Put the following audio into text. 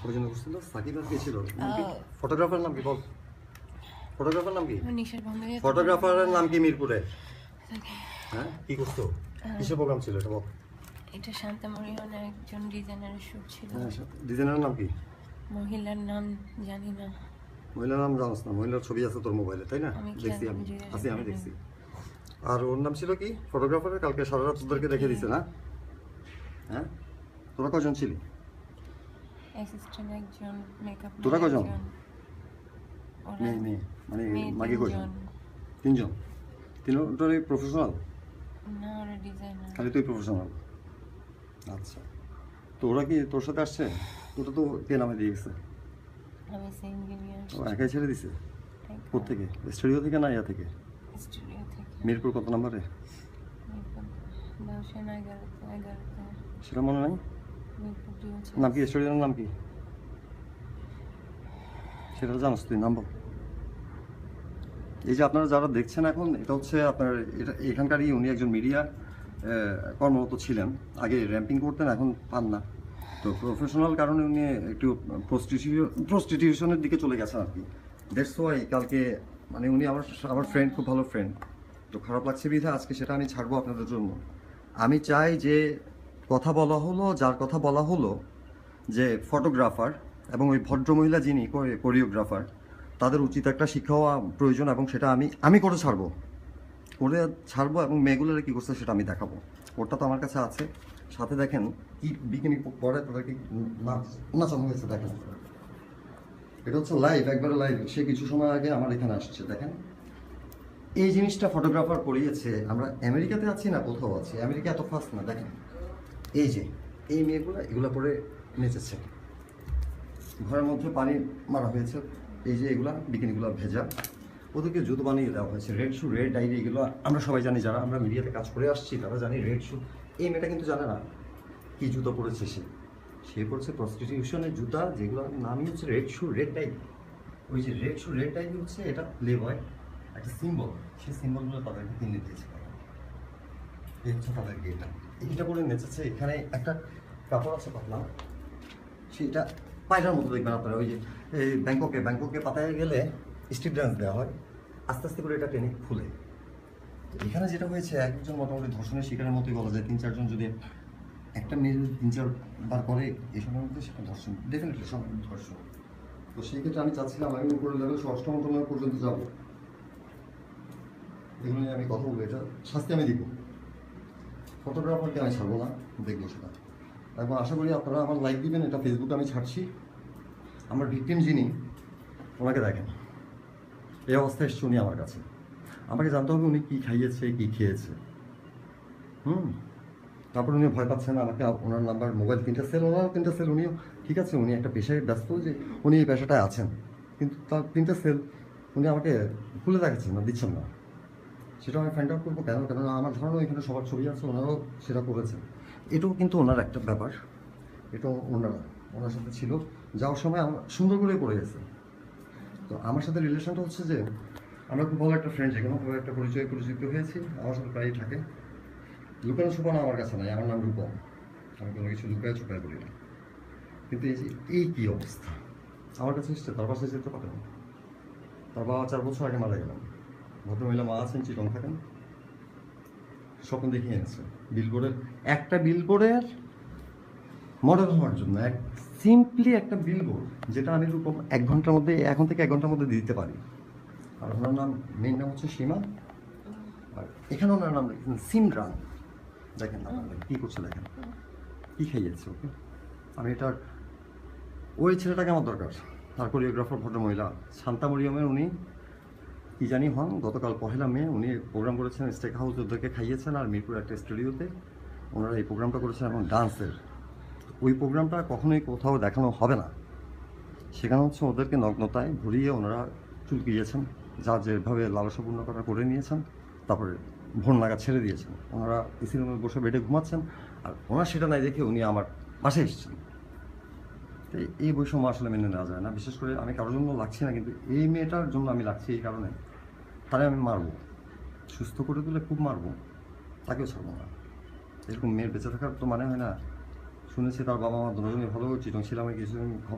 অভিযান করছিল সাকিব আর কে ছিল? ফটোগ্রাফার নাম কি বল? ফটোগ্রাফার নাম কি? ফটোগ্রাফারের নাম কি মিরপুরে? হ্যাঁ কি করছো? কিসের প্রোগ্রাম ছিল এটা বল? এটা শান্তামরিয়নের একজন ডিজাইনারের শুট ছিল। হ্যাঁ ডিজাইনারের নাম কি? মহিলার নাম জানি না। মহিলার নাম জানোস না? মহিলার ছবি আছে তোর মোবাইলে তাই না? দেখছি আমি দেখছি। আর ওর নাম ছিল কি ফটোগ্রাফারের? কালকে সারা রাত তোদেরকে দেখে দিছে না? হ্যাঁ তোরা কজন ছিলি? অ্যাসিস্ট্যান্ট একজন, মেকআপ তোরা কজন? ওরা মেয়ে মানে মাগি কজন? তিনজন। তিনজনই প্রফেশনাল? না ওরা ডিজাইনার। খালি তুই প্রফেশনাল? আচ্ছা তো ওরা কি তোর সাথে আসছে? তোরা তো কে নামে দিয়ে গেছে? আমি সিঙ্গেলিয়ার। ও একাই ছেড়ে দিছে? কোত্থেকে? স্টুডিও থেকে না ইয়া থেকে? স্টুডিও থেকে। মিরপুর কত নম্বরে? মিরপুর 10-11-11 সেটা মনে নাই? মিরপুর 2 নাম কি স্টুডিওর নাম কি? সেটা জানোস তুই? নাম বল। এই যে আপনারা যারা দেখছেন এখন, এটা হচ্ছে আপনার এটা এখানকারই উনি একজন মিডিয়া কর্মরত ছিলেন। আগে র্যাম্পিং করতেন, এখন পান না। তো প্রফেশনাল কারণে উনি একটু প্রস্টিটিউশনের দিকে চলে গেছেন আর কি। দ্যাটস ওয়াই কালকে মানে উনি আমার ফ্রেন্ড, খুব ভালো ফ্রেন্ড। তো খারাপ লাগছে বিধা আজকে সেটা আমি ছাড়বো আপনাদের জন্য। আমি চাই যে কথা বলা হলো, যার কথা বলা হলো যে ফটোগ্রাফার এবং ওই ভদ্রমহিলা যিনি কোরিওগ্রাফার, তাদের উচিত একটা শিক্ষা হওয়া প্রয়োজন এবং সেটা আমি করে ছাড়বো এবং মেয়েগুলোর কী করছে সেটা আমি দেখাবো। ওটা তো আমার কাছে আছে। সাথে দেখেন কি বিকিনি পরে তাদেরকে নাচানো হয়েছে দেখেন। এটা হচ্ছে লাইভ, একবারে লাইভ। সে কিছু সময় আগে আমার এখানে আসছে দেখেন। এই জিনিসটা ফটোগ্রাফার করিয়েছে। আমরা আমেরিকাতে আছি না কোথাও আছি, আমেরিকা এত ফাস্ট না। দেখেন এই যে এই মেয়েগুলো এগুলো পরে নেচেছে, ঘরের মধ্যে পানি মারা হয়েছে। এই যে এগুলা বিকিনিগুলো ভেজা, ওদেরকে জুতো বানিয়ে দেওয়া হয়েছে। রেড শু, রেড ডায়েরি, এগুলো আমরা সবাই জানি, যারা আমরা মিডিয়াতে কাজ করে আসছি তারা জানি রেড শু। এই মেয়েটা কিন্তু জানে না কি জুতো পরেছে সে পড়ছে প্রস্টিটিউশনের জুতা, যেগুলো নামই হচ্ছে রেড শু, রেড ডায়েরি। ওই যে রেড শু, রেড ডায়েরি হচ্ছে এটা প্লে বয় একটা সিম্বল, সেই সিম্বলগুলো তাদেরকে কিনে দিয়েছে। এই হচ্ছে তাদেরকে এটা করে নেচেছে। এখানে একটা কাপড় আছে পাতলা, সেটা পায়রার মতো দেখবেন আপনারা। ওই যে এই ব্যাংককে পাতায় গেলে স্ট্রিট ডান্স দেওয়া হয়, আস্তে আস্তে করে এটা টেনে খুলে। এখানে যেটা হয়েছে, একজন মোটামুটি ধর্ষণের শিকারের মতোই বলা যায়। 3-4 জন যদি একটা মেয়ে 3-4 বার করে এই সময়ের মধ্যে, সেটা ধর্ষণ, ডেফিনেটলি সব ধর্ষণ। তো সেই ক্ষেত্রে আমি চাচ্ছিলাম আমি উপরের লেভেল 6ম লেভেল পর্যন্ত যাবো, এগুলো নিয়ে আমি কথা বলবো। এটা শাস্তি আমি দিব। ফটোগ্রাফারকে আমি ছাড়বো না, দেখবো সেটা। এবং আশা করি আপনারা আমার লাইক দিবেন। এটা ফেসবুকে আমি ছাড়ছি। আমার ভিকটিম যিনি, ওনাকে দেখেন এই অবস্থায় এসছে উনি আমার কাছে। আমাকে জানতে হবে উনি কী খাইয়েছে, কী খেয়েছে। তারপর উনি ভয় পাচ্ছেন আমাকে, ওনার নাম্বার, মোবাইল 3টা সেল, ওনারও 3টা সেল। উনিও ঠিক আছে, উনি একটা পেশায় ব্যস্ত, যে উনি এই পেশাটায় আছেন, কিন্তু তার 3টা সেল উনি আমাকে খুলে দেখাচ্ছেন না, দিচ্ছেন না। সেটা আমি ফাইন্ড আউট করবো কেন। কেননা আমার ধারণা এখানে সবার ছবি আছে, ওনারাও সেটা করেছেন। এটাও কিন্তু ওনার একটা ব্যাপার। এটা ওনার সাথে ছিল, যাওয়ার সময় আমার সুন্দর করে পড়ে গেছে। তো আমার সাথে রিলেশনটা হচ্ছে যে আমরা খুব ভালো একটা ফ্রেন্ড, যেখানে ভালো একটা পরিচিত হয়েছি। আমার সাথে প্রায়ই থাকে। লুকানো ছুপানো আমার কাছে নাই। আমার নাম রূপম, আমি কোনো কিছু ছুপায় বলি না। কিন্তু এই কী অবস্থা, আমার কাছে এসছে, তার পাশে যেতে পারে না। তার বাবা 4 বছর আগে মারা গেলেন। ভদ্রমহিলা মা আছেন, চিটং থাকেন। স্বপ্ন দেখিয়ে এনেছে একটা বিলবোর্ডের মডেল হওয়ার জন্য, সিম্পলি একটা বিলবোর্ড, যেটা আমি রূপম 1 ঘন্টার মধ্যে, এখন থেকে 1 ঘন্টার মধ্যে দিতে পারি। আর ওনার নাম, মেন নাম হচ্ছে সীমা। আর এখানে ওনার নাম সিমরান। দেখেন আপনারা কী করছে, দেখেন কী খাইয়েছে ওকে। আমি এটার ওই ছেলেটাকে আমার দরকার। তার কোরিওগ্রাফার ভদ্রমহিলা শান্তামরিয়মের, উনি কি জানি হন, গতকাল 1 মে উনি প্রোগ্রাম করেছেন স্টেক হাউস, ওদেরকে খাইয়েছেন। আর মিরপুর একটা স্টুডিওতে ওনারা এই প্রোগ্রামটা করেছেন এবং ডান্সের। ওই প্রোগ্রামটা কখনোই কোথাও দেখানো হবে না। সেখানে হচ্ছে ওদেরকে নগ্নতায় ঘুরিয়ে ওনারা চুলকিয়েছেন, যা যেভাবে লালসাপূর্ণ করা করে নিয়েছেন। তারপরে ভোর নাগাদ ছেড়ে দিয়েছেন। ওনারা এসি রুমে বসে বেডে ঘুমাচ্ছেন, আর ওনার সেটা নাই দেখে উনি আমার বাসায় এসেছেন। তো এই বৈষম্য আসলে মেনে নেওয়া যায় না। বিশেষ করে আমি কারোর জন্য লাগছি না, কিন্তু এই মেয়েটার জন্য আমি লাগছি। এই কারণে তারে আমি মারবো, সুস্থ করে দিলে খুব মারবো, তাকেও ছাড়বো না। এরকম মেয়ের বেঁচে থাকার তো মানে হয় না। শুনেছি তার বাবা মা দুজনই ভালো, চিটং ছিলাম কিছুদিন খবর।